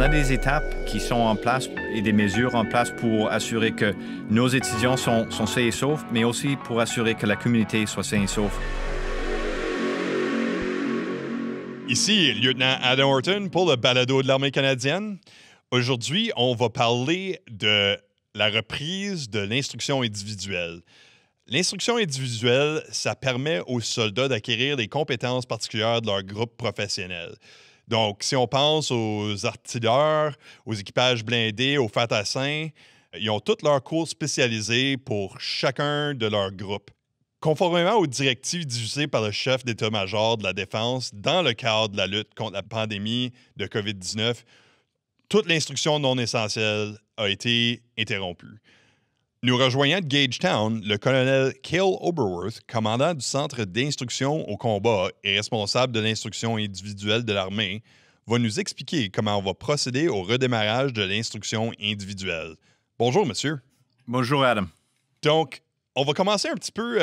On a des étapes qui sont en place et des mesures en place pour assurer que nos étudiants sont sains et saufs, mais aussi pour assurer que la communauté soit saine et sauve. Ici, lieutenant Adam Horton pour le balado de l'Armée canadienne. Aujourd'hui, on va parler de la reprise de l'instruction individuelle. L'instruction individuelle, ça permet aux soldats d'acquérir des compétences particulières de leur groupe professionnel. Donc, si on pense aux artilleurs, aux équipages blindés, aux fantassins, ils ont tous leurs cours spécialisés pour chacun de leurs groupes. Conformément aux directives diffusées par le chef d'état-major de la Défense dans le cadre de la lutte contre la pandémie de COVID-19, toute l'instruction non essentielle a été interrompue. Nous rejoignant de Gagetown, le colonel Cale Oberworth, commandant du Centre d'instruction au combat et responsable de l'instruction individuelle de l'armée, va nous expliquer comment on va procéder au redémarrage de l'instruction individuelle. Bonjour, monsieur. Bonjour, Adam. Donc, on va commencer un petit peu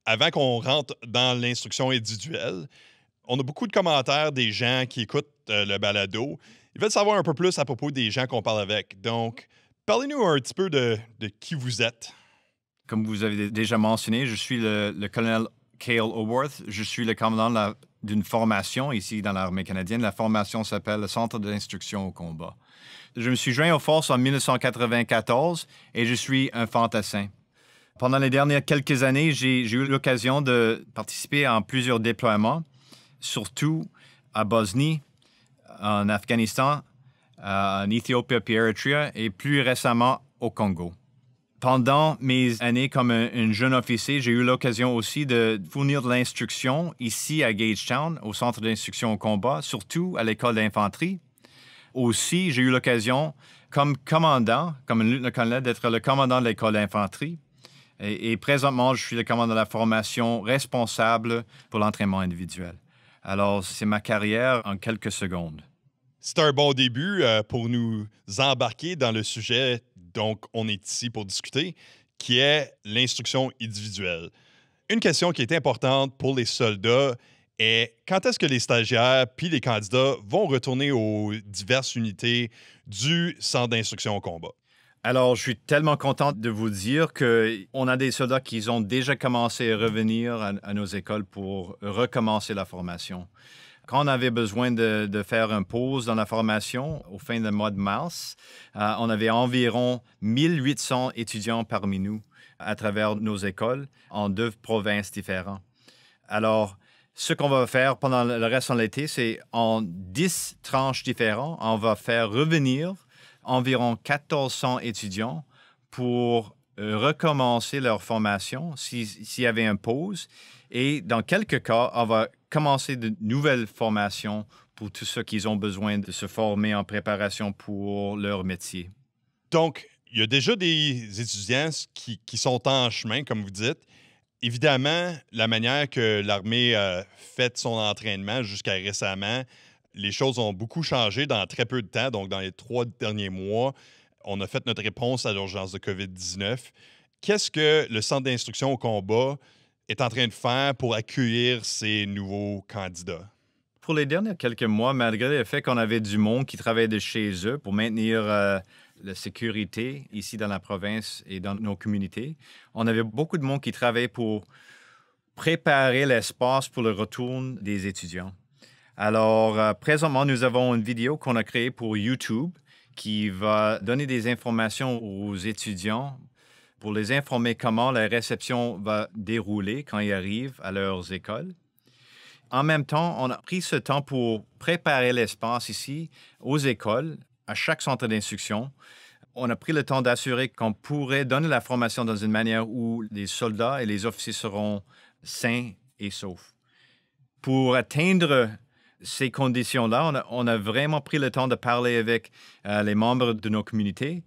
avant qu'on rentre dans l'instruction individuelle. On a beaucoup de commentaires des gens qui écoutent le balado. Ils veulent savoir un peu plus à propos des gens qu'on parle avec. Donc, parlez-nous un petit peu de qui vous êtes. Comme vous avez déjà mentionné, je suis le colonel Cale Oberworth. Je suis le commandant d'une formation ici dans l'armée canadienne. La formation s'appelle le Centre d'instruction au combat. Je me suis joint aux forces en 1994 et je suis un fantassin. Pendant les dernières quelques années, j'ai eu l'occasion de participer à plusieurs déploiements, surtout à Bosnie, en Afghanistan, en Éthiopie puis Érythrée et plus récemment au Congo. Pendant mes années comme un jeune officier, j'ai eu l'occasion aussi de fournir de l'instruction ici à Gagetown, au Centre d'instruction au combat, surtout à l'école d'infanterie. Aussi, j'ai eu l'occasion, comme commandant, comme un lieutenant-colonel, d'être le commandant de l'école d'infanterie. Et présentement, je suis le commandant de la formation responsable pour l'entraînement individuel. Alors, c'est ma carrière en quelques secondes. C'est un bon début pour nous embarquer dans le sujet dont on est ici pour discuter, qui est l'instruction individuelle. Une question qui est importante pour les soldats est quand est-ce que les stagiaires puis les candidats vont retourner aux diverses unités du Centre d'instruction au combat? Alors, je suis tellement content de vous dire qu'on a des soldats qui ont déjà commencé à revenir à nos écoles pour recommencer la formation. Quand on avait besoin de faire une pause dans la formation, au fin du mois de mars, on avait environ 1800 étudiants parmi nous à travers nos écoles en 2 provinces différentes. Alors, ce qu'on va faire pendant le reste de l'été, c'est en 10 tranches différentes, on va faire revenir environ 1400 étudiants pour recommencer leur formation s'il y avait une pause. Et dans quelques cas, on va commencer de nouvelles formations pour tous ceux qui ont besoin de se former en préparation pour leur métier. Donc, il y a déjà des étudiants qui sont en chemin, comme vous dites. Évidemment, la manière que l'armée a fait son entraînement jusqu'à récemment, les choses ont beaucoup changé dans très peu de temps. Donc, dans les 3 derniers mois, on a fait notre réponse à l'urgence de COVID-19. Qu'est-ce que le Centre d'instruction au combat est en train de faire pour accueillir ces nouveaux candidats? Pour les derniers quelques mois, malgré le fait qu'on avait du monde qui travaillait de chez eux pour maintenir la sécurité ici dans la province et dans nos communautés, on avait beaucoup de monde qui travaillait pour préparer l'espace pour le retour des étudiants. Alors, présentement, nous avons une vidéo qu'on a créée pour YouTube qui va donner des informations aux étudiants pour les informer comment la réception va dérouler quand ils arrivent à leurs écoles. En même temps, on a pris ce temps pour préparer l'espace ici aux écoles, à chaque centre d'instruction. On a pris le temps d'assurer qu'on pourrait donner la formation dans une manière où les soldats et les officiers seront sains et saufs. Pour atteindre ces conditions-là, on a vraiment pris le temps de parler avec les membres de nos communautés.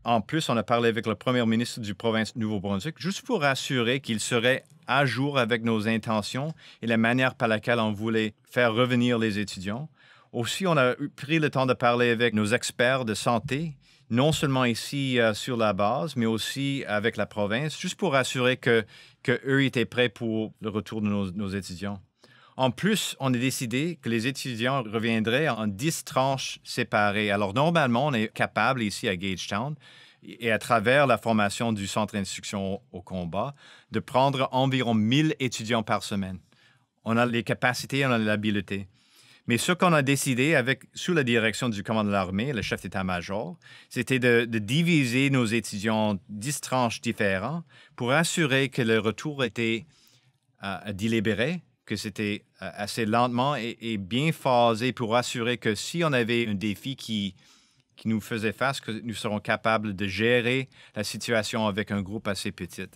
En plus, on a parlé avec le premier ministre du province du Nouveau-Brunswick, juste pour assurer qu'il serait à jour avec nos intentions et la manière par laquelle on voulait faire revenir les étudiants. Aussi, on a pris le temps de parler avec nos experts de santé, non seulement ici sur la base, mais aussi avec la province, juste pour assurer qu'eux étaient prêts pour le retour de nos étudiants. En plus, on a décidé que les étudiants reviendraient en 10 tranches séparées. Alors, normalement, on est capable ici à Gagetown et à travers la formation du Centre d'instruction au combat, de prendre environ 1000 étudiants par semaine. On a les capacités, on a l'habileté. Mais ce qu'on a décidé, sous la direction du commandant de l'armée, le chef d'état-major, c'était de diviser nos étudiants en 10 tranches différentes pour assurer que le retour était délibéré, que c'était assez lentement et bien phasé pour assurer que si on avait un défi qui nous faisait face, que nous serons capables de gérer la situation avec un groupe assez petit.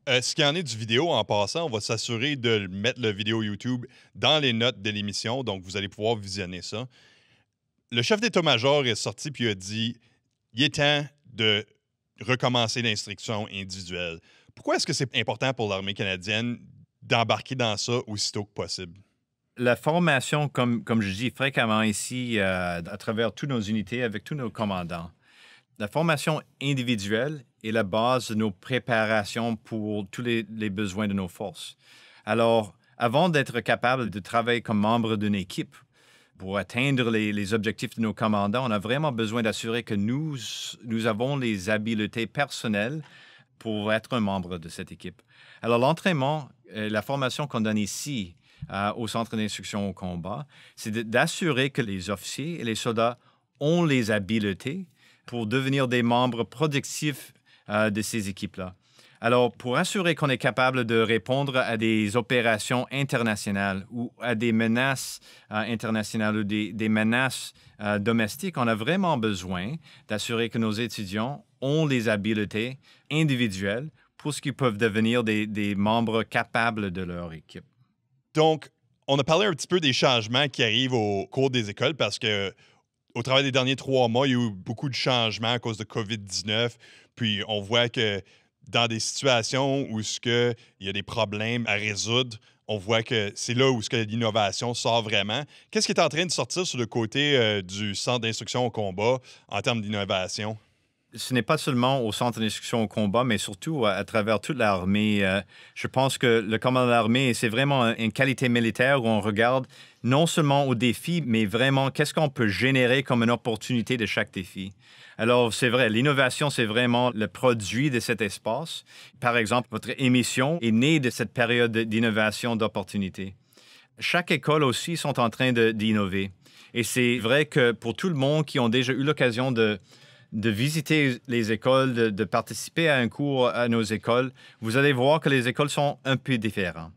Ce qu'il y en est du vidéo, en passant, on va s'assurer de mettre la vidéo YouTube dans les notes de l'émission, donc vous allez pouvoir visionner ça. Le chef d'état-major est sorti puis a dit « Il est temps de recommencer l'instruction individuelle ». Pourquoi est-ce que c'est important pour l'armée canadienne d'embarquer dans ça aussitôt que possible? La formation, comme je dis fréquemment ici, à travers toutes nos unités, avec tous nos commandants, la formation individuelle est la base de nos préparations pour tous les besoins de nos forces. Alors, avant d'être capable de travailler comme membre d'une équipe pour atteindre les objectifs de nos commandants, on a vraiment besoin d'assurer que nous avons les habiletés personnelles pour être un membre de cette équipe. Alors, l'entraînement, la formation qu'on donne ici au Centre d'instruction au combat, c'est d'assurer que les officiers et les soldats ont les habiletés pour devenir des membres productifs de ces équipes-là. Alors, pour assurer qu'on est capable de répondre à des opérations internationales ou à des menaces internationales ou des menaces domestiques, on a vraiment besoin d'assurer que nos étudiants ont les habiletés individuelles pour ce qu'ils peuvent devenir des membres capables de leur équipe. Donc, on a parlé un petit peu des changements qui arrivent au cours des écoles parce que au travers des derniers 3 mois, il y a eu beaucoup de changements à cause de COVID-19. Puis on voit que dans des situations où il y a des problèmes à résoudre, on voit que c'est là où l'innovation sort vraiment. Qu'est-ce qui est en train de sortir sur le côté du Centre d'instruction au combat en termes d'innovation? Ce n'est pas seulement au Centre d'instruction au combat, mais surtout à travers toute l'armée. Je pense que le commandant de l'armée, c'est vraiment une qualité militaire où on regarde non seulement aux défis, mais vraiment qu'est-ce qu'on peut générer comme une opportunité de chaque défi. Alors, c'est vrai, l'innovation, c'est vraiment le produit de cet espace. Par exemple, votre émission est née de cette période d'innovation, d'opportunité. Chaque école aussi sont en train d'innover. Et c'est vrai que pour tout le monde qui ont déjà eu l'occasion de visiter les écoles, de participer à un cours à nos écoles, vous allez voir que les écoles sont un peu différentes.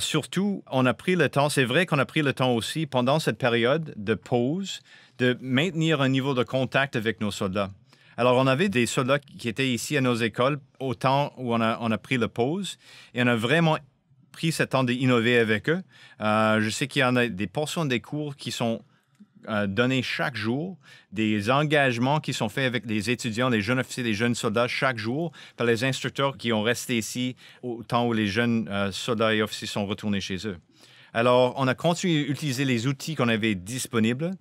Surtout, on a pris le temps, c'est vrai qu'on a pris le temps aussi pendant cette période de pause, de maintenir un niveau de contact avec nos soldats. Alors, on avait des soldats qui étaient ici à nos écoles au temps où on a pris la pause et on a vraiment pris ce temps d'innover avec eux. Je sais qu'il y en a des portions des cours qui sont donnés chaque jour, des engagements qui sont faits avec les étudiants, les jeunes officiers, les jeunes soldats chaque jour par les instructeurs qui ont resté ici au temps où les jeunes soldats et officiers sont retournés chez eux. Alors, on a continué à utiliser les outils qu'on avait disponibles,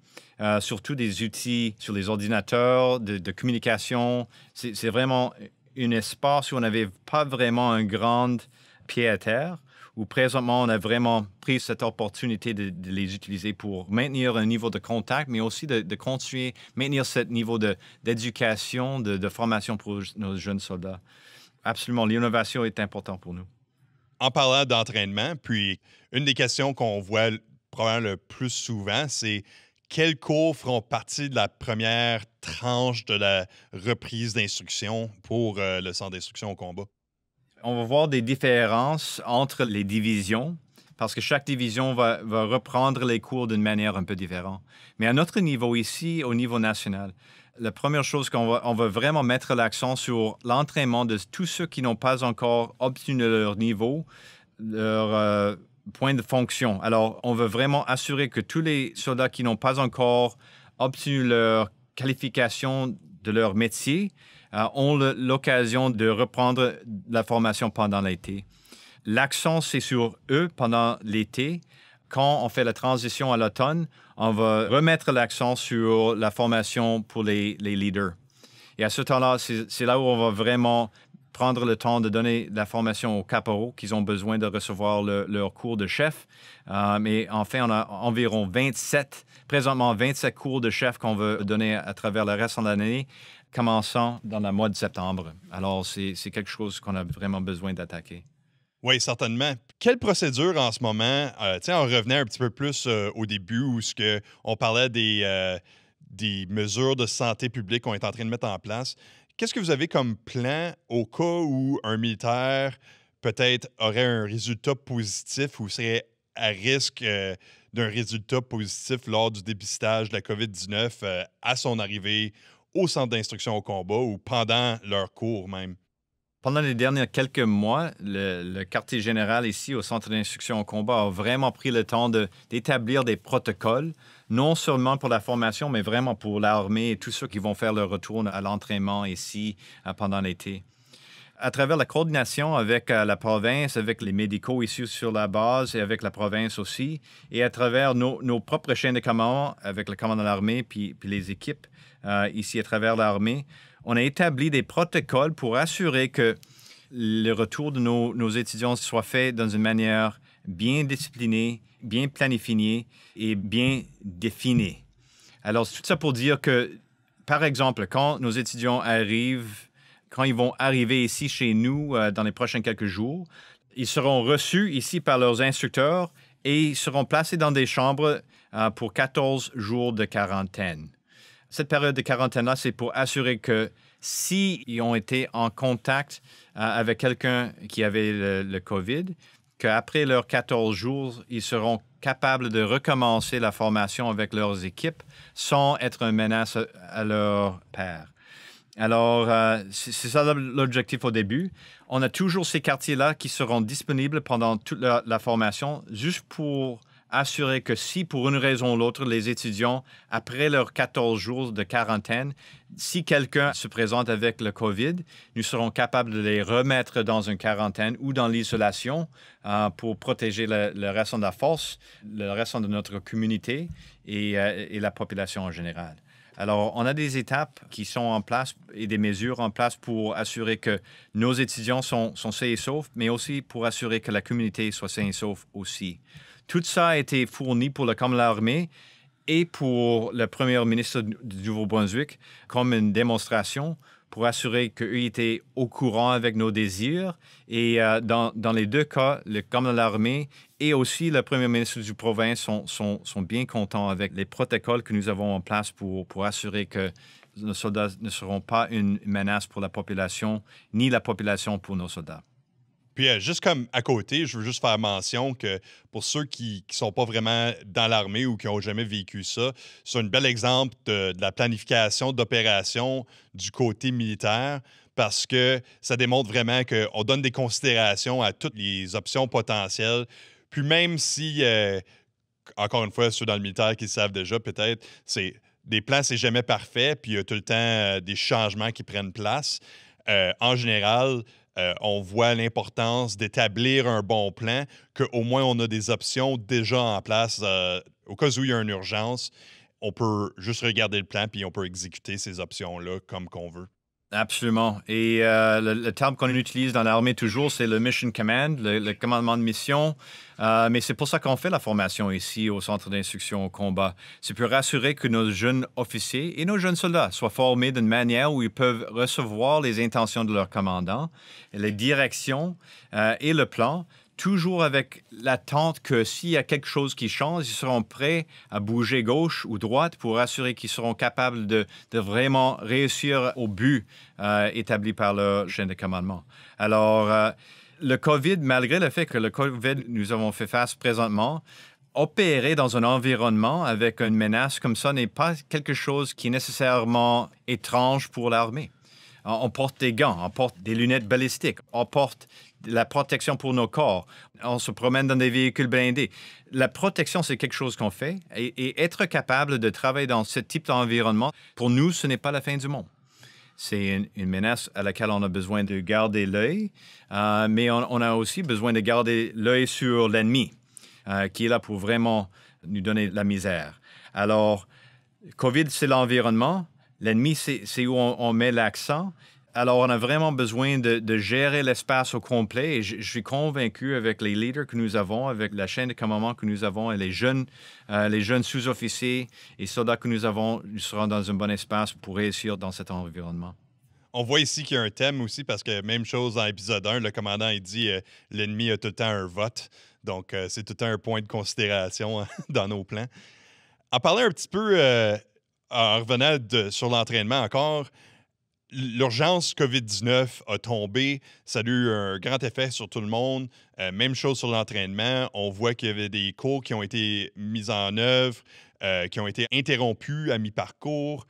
surtout des outils sur les ordinateurs, de communication. C'est vraiment un espace où on n'avait pas vraiment un grand pied à terre, où présentement, on a vraiment pris cette opportunité de les utiliser pour maintenir un niveau de contact, mais aussi de continuer, maintenir ce niveau d'éducation, de formation pour nos jeunes soldats. Absolument, l'innovation est importante pour nous. En parlant d'entraînement, puis une des questions qu'on voit probablement le plus souvent, c'est quels cours feront partie de la première tranche de la reprise d'instruction pour le Centre d'instruction au combat? On va voir des différences entre les divisions parce que chaque division va reprendre les cours d'une manière un peu différente. Mais à notre niveau ici, au niveau national, la première chose on va vraiment mettre l'accent sur l'entraînement de tous ceux qui n'ont pas encore obtenu leur niveau, leur point de fonction. Alors, on veut vraiment assurer que tous les soldats qui n'ont pas encore obtenu leur qualification de leur métier ont l'occasion de reprendre la formation pendant l'été. L'accent, c'est sur eux pendant l'été. Quand on fait la transition à l'automne, on va remettre l'accent sur la formation pour les leaders. Et à ce temps-là, c'est là où on va vraiment prendre le temps de donner la formation aux caporaux qui ont besoin de recevoir leur cours de chef. Mais enfin, on a environ présentement 27 cours de chef qu'on veut donner à travers le reste de l'année, commençant dans le mois de septembre. Alors, c'est quelque chose qu'on a vraiment besoin d'attaquer. Oui, certainement. Quelle procédure en ce moment, on revenait un petit peu plus au début où on parlait des mesures de santé publique qu'on est en train de mettre en place. Qu'est-ce que vous avez comme plan au cas où un militaire peut-être aurait un résultat positif ou serait à risque d'un résultat positif lors du dépistage de la COVID-19 à son arrivée au centre d'instruction au combat ou pendant leur cours même? Pendant les derniers quelques mois, le quartier général ici au Centre d'instruction au combat a vraiment pris le temps d'établir des protocoles, non seulement pour la formation, mais vraiment pour l'armée et tous ceux qui vont faire leur retour à l'entraînement ici pendant l'été. À travers la coordination avec la province, avec les médicaux ici sur la base et avec la province aussi, et à travers nos propres chaînes de commandement avec le commandant de l'armée puis les équipes ici à travers l'armée, on a établi des protocoles pour assurer que le retour de nos étudiants soit fait dans une manière bien disciplinée, bien planifiée et bien définie. Alors, tout ça pour dire que, par exemple, quand nos étudiants quand ils vont arriver ici chez nous dans les prochains quelques jours, ils seront reçus ici par leurs instructeurs et ils seront placés dans des chambres pour 14 jours de quarantaine. Cette période de quarantaine-là, c'est pour assurer que s'ils ont été en contact avec quelqu'un qui avait le COVID, qu'après leurs 14 jours, ils seront capables de recommencer la formation avec leurs équipes sans être une menace à leur père. Alors, c'est ça l'objectif au début. On a toujours ces quartiers-là qui seront disponibles pendant toute la formation, juste pour assurer que si, pour une raison ou l'autre, les étudiants, après leurs 14 jours de quarantaine, si quelqu'un se présente avec le COVID, nous serons capables de les remettre dans une quarantaine ou dans l'isolation pour protéger le reste de la force, le reste de notre communauté et la population en général. Alors, on a des étapes qui sont en place et des mesures en place pour assurer que nos étudiants sont sains et saufs, mais aussi pour assurer que la communauté soit saine et sauve aussi. Tout ça a été fourni pour le commandant de l'armée et pour le premier ministre du Nouveau-Brunswick comme une démonstration pour assurer qu'eux étaient au courant avec nos désirs. Et dans les deux cas, le commandant de l'armée et aussi le premier ministre du province sont bien contents avec les protocoles que nous avons en place pour assurer que nos soldats ne seront pas une menace pour la population, ni la population pour nos soldats. Puis, juste comme à côté, je veux juste faire mention que pour ceux qui ne sont pas vraiment dans l'armée ou qui n'ont jamais vécu ça, c'est un bel exemple de la planification d'opérations du côté militaire parce que ça démontre vraiment qu'on donne des considérations à toutes les options potentielles. Puis même si, encore une fois, ceux dans le militaire qui le savent déjà, peut-être, des plans, c'est jamais parfait, puis il y a tout le temps des changements qui prennent place. En général, on voit l'importance d'établir un bon plan, qu'au moins on a des options déjà en place. Au cas où il y a une urgence, on peut juste regarder le plan puis on peut exécuter ces options-là comme qu'on veut. Absolument. Et le terme qu'on utilise dans l'armée toujours, c'est le Mission Command, le commandement de mission. Mais c'est pour ça qu'on fait la formation ici au Centre d'instruction au combat. C'est pour rassurer que nos jeunes officiers et nos jeunes soldats soient formés d'une manière où ils peuvent recevoir les intentions de leur commandant, les directions et le plan, toujours avec l'attente que s'il y a quelque chose qui change, ils seront prêts à bouger gauche ou droite pour assurer qu'ils seront capables de vraiment réussir au but établi par leur chaîne de commandement. Alors, le COVID, malgré le fait que le COVID, nous avons fait face présentement, opérer dans un environnement avec une menace comme ça n'est pas quelque chose qui est nécessairement étrange pour l'armée. On porte des gants, on porte des lunettes balistiques, on porte la protection pour nos corps, on se promène dans des véhicules blindés. La protection, c'est quelque chose qu'on fait et être capable de travailler dans ce type d'environnement, pour nous, ce n'est pas la fin du monde. C'est une menace à laquelle on a besoin de garder l'œil, mais on a aussi besoin de garder l'œil sur l'ennemi, qui est là pour vraiment nous donner la misère. Alors, COVID, c'est l'environnement. L'ennemi, c'est où on met l'accent. Alors, on a vraiment besoin de gérer l'espace au complet et je suis convaincu avec les leaders que nous avons, avec la chaîne de commandement que nous avons et les jeunes sous-officiers et soldats que nous avons, nous serons dans un bon espace pour réussir dans cet environnement. On voit ici qu'il y a un thème aussi parce que même chose dans l'épisode 1, le commandant il dit l'ennemi a tout le temps un vote. Donc, c'est tout le temps un point de considération dans nos plans. En parlant un petit peu, en revenant sur l'entraînement encore, l'urgence COVID-19 a tombé. Ça a eu un grand effet sur tout le monde. Même chose sur l'entraînement. On voit qu'il y avait des cours qui ont été mis en œuvre, qui ont été interrompus à mi-parcours.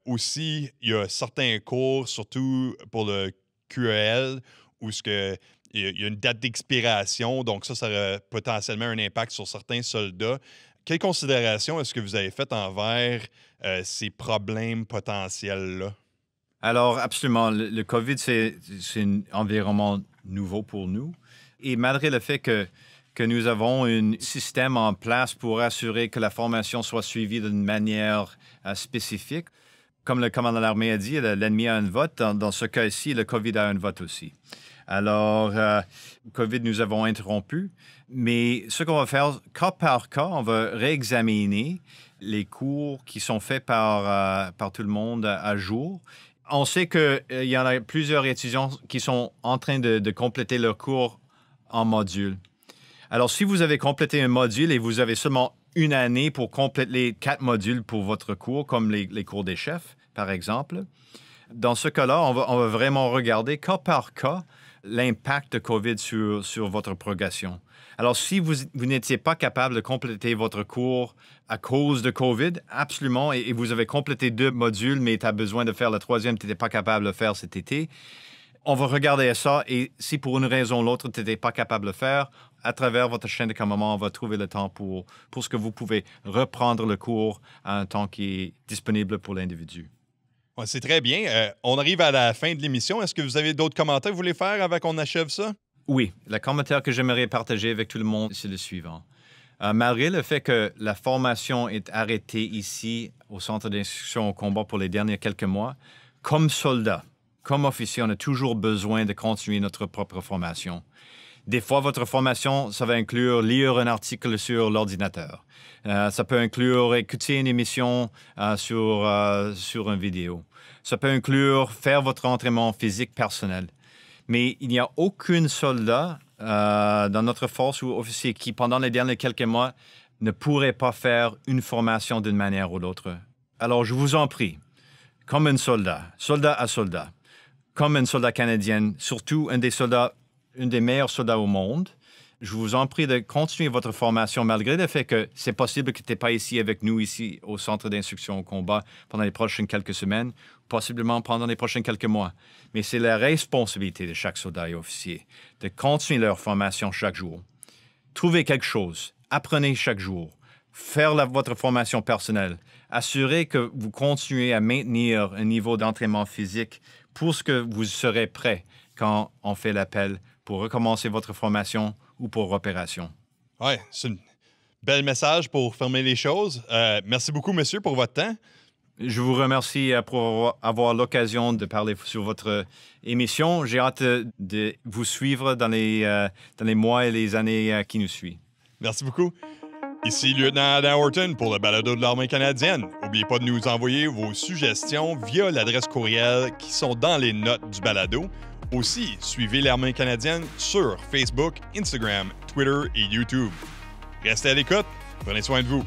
Aussi, il y a certains cours, surtout pour le QEL, où il y a une date d'expiration. Donc ça aurait potentiellement un impact sur certains soldats. Quelles considérations est-ce que vous avez faites envers ces problèmes potentiels-là? Alors, absolument. Le COVID, c'est un environnement nouveau pour nous. Et malgré le fait que nous avons un système en place pour assurer que la formation soit suivie d'une manière spécifique, comme le commandant de l'armée a dit, l'ennemi a un vote. Dans ce cas-ci, le COVID a un vote aussi. Alors, COVID, nous avons interrompu. Mais ce qu'on va faire, cas par cas, on va réexaminer les cours qui sont faits par tout le monde à jour. On sait qu'il y en a plusieurs étudiants qui sont en train de compléter leur cours en module. Alors, si vous avez complété un module et vous avez seulement une année pour compléter 4 modules pour votre cours, comme les cours des chefs, par exemple, dans ce cas-là, on va vraiment regarder cas par cas l'impact de COVID sur votre progression. Alors, si vous n'étiez pas capable de compléter votre cours à cause de COVID, absolument, et vous avez complété 2 modules, mais tu as besoin de faire le 3e, tu n'étais pas capable de le faire cet été, on va regarder ça, et si pour une raison ou l'autre, tu n'étais pas capable de le faire, à travers votre chaîne de commandement, on va trouver le temps pour ce que vous pouvez reprendre le cours à un temps qui est disponible pour l'individu. Ouais, c'est très bien. On arrive à la fin de l'émission. Est-ce que vous avez d'autres commentaires que vous voulez faire avant qu'on achève ça? Oui. Le commentaire que j'aimerais partager avec tout le monde, c'est le suivant. Malgré le fait que la formation est arrêtée ici au Centre d'instruction au combat pour les derniers quelques mois, comme soldat, comme officier, on a toujours besoin de continuer notre propre formation. Des fois, votre formation, ça va inclure lire un article sur l'ordinateur. Ça peut inclure écouter une émission sur une vidéo. Ça peut inclure faire votre entraînement physique personnel. Mais il n'y a aucun soldat dans notre force ou officier qui, pendant les derniers quelques mois, ne pourrait pas faire une formation d'une manière ou l'autre. Alors, je vous en prie, comme un soldat à soldat, comme un soldat canadien, surtout un des meilleurs soldats au monde, je vous en prie de continuer votre formation malgré le fait que c'est possible que tu n'es pas ici avec nous, ici au Centre d'instruction au combat pendant les prochaines quelques semaines, possiblement pendant les prochains quelques mois. Mais c'est la responsabilité de chaque soldat et officier de continuer leur formation chaque jour. Trouvez quelque chose, apprenez chaque jour, faire votre formation personnelle, assurez que vous continuez à maintenir un niveau d'entraînement physique pour ce que vous serez prêt quand on fait l'appel pour recommencer votre formation ou pour opération. Oui, c'est un bel message pour fermer les choses. Merci beaucoup, monsieur, pour votre temps. Je vous remercie pour avoir l'occasion de parler sur votre émission. J'ai hâte de vous suivre dans les mois et les années qui nous suivent. Merci beaucoup. Ici Lieutenant Adam Horton pour le balado de l'Armée canadienne. N'oubliez pas de nous envoyer vos suggestions via l'adresse courriel qui sont dans les notes du balado. Aussi, suivez l'Armée canadienne sur Facebook, Instagram, Twitter et YouTube. Restez à l'écoute. Prenez soin de vous.